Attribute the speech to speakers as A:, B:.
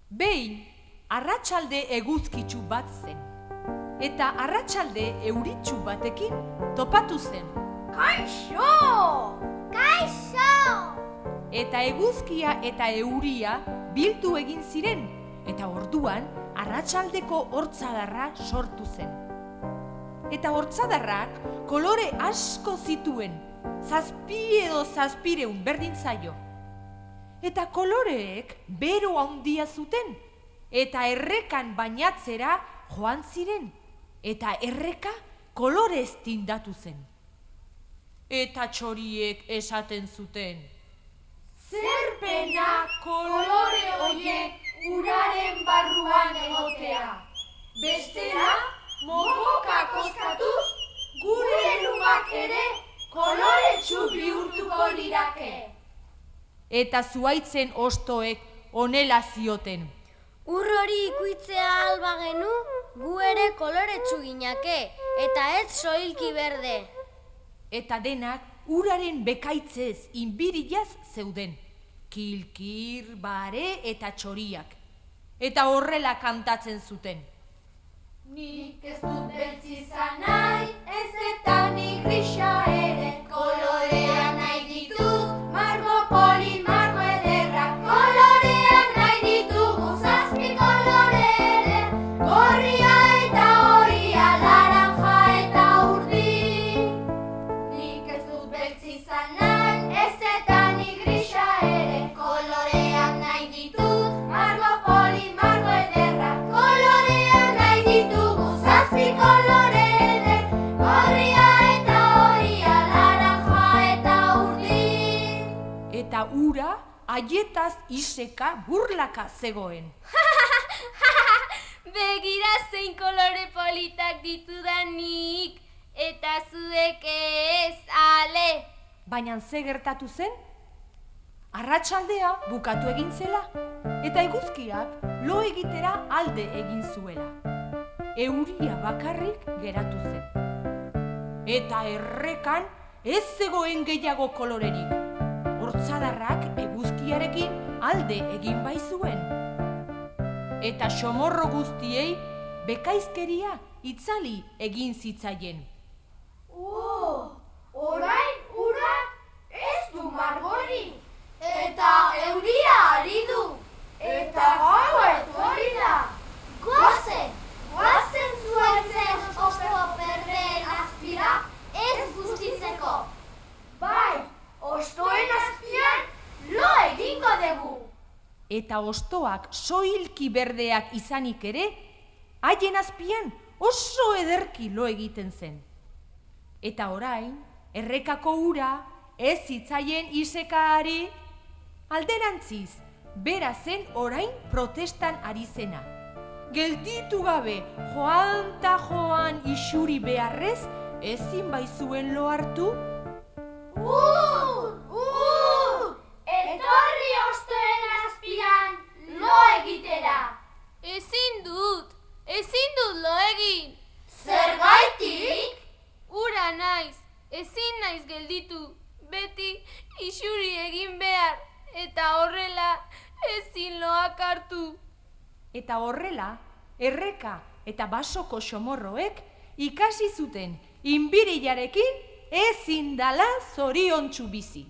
A: Behin, arratsalde eguzkitsu bat zen, eta arratsalde euritsu batekin topatu zen.
B: Kaixo! Kaixo!
A: Eta eguzkia eta euria bildu egin ziren, eta orduan arratsaldeko hortzadarra sortu zen. Eta hortzadarrak kolore asko zituen, 7 edo 700 berdin zaio. Eta koloreek bero handia zuten, eta errekan bainatzera joan ziren, eta erreka kolorez tindatu zen. Eta txoriek esaten zuten,
B: Zer pena kolore horiek uraren barruan egotea. Bestela, mokoka koskatuz, gure lumak ere koloretsu bihurtuko lirake.
A: eta zuhaitzen ostoek honela zioten.
C: Ur hori ikuitzea albagenu, gu ere koloretsu ginake, eta ez soilki berde.
A: Eta denak uraren bekaitzez inbirilaz zeuden, kilkir, bare eta txoriak. Eta horrela kantatzen zuten.
B: Nik ez dut beltz izan nahi, ez eta nik grisa ere. Koloreak nahi ditut, margo poli, margo ederra. Koloreak nahi ditugu 7 kolore ere. Gorria eta horia, laranja eta urdin. Nik ez dut beltz izan nahi, ez eta nik grisa ere. Koloreak nahi ditut, margo poli, margo ederra. Koloreak nahi ditugu 7 kolore eder. Gorria eta horia, laranja eta urdin.
A: Eta ura haietaz iseka burlaka zegoen.
C: Begira zein kolore politak ditudanik, eta zuek ez, ale.
A: Baina ze gertatu zen? Arratsaldea bukatu egin zela, eta eguzkiak lo egitera alde egin zuela. Euria bakarrik geratu zen. Eta errekan ez zegoen gehiago kolorerik. Hortzadarrak eguzkiarekin alde egin baizuen. Eta xomorro guztiei bekaizkeria itzali egin zitzaien.
B: Orain ura ez du margorik. Eta euria ari du. Eta gaua etorri da. Goazen zuhaitzen osto berdeen azpira ez guztitzeko. Bai, ostoen azpian lo egingo dugu.
A: Eta hostoak soilki berdeak izanik ere, haien azpian oso ederki lo egiten zen. Eta orain, errekako ura ez zitzaien isekaari, alderantziz, bera zen orain protestan ari zena. Gelditu gabe joan ta joan isuri beharrez, ezin baizuen lo hartu?
B: Etorri ostoen azpian lo egitera.
C: Ezin dut lo egin.
B: Zergaitik?
C: Ura naiz, ezin naiz gelditu, beti isuri egin behar, eta horrela ezin loak hartu.
A: Eta horrela, erreka eta basoko xomorroek ikasi zuten inbirilarekin ezin dala zoriontsu bizi.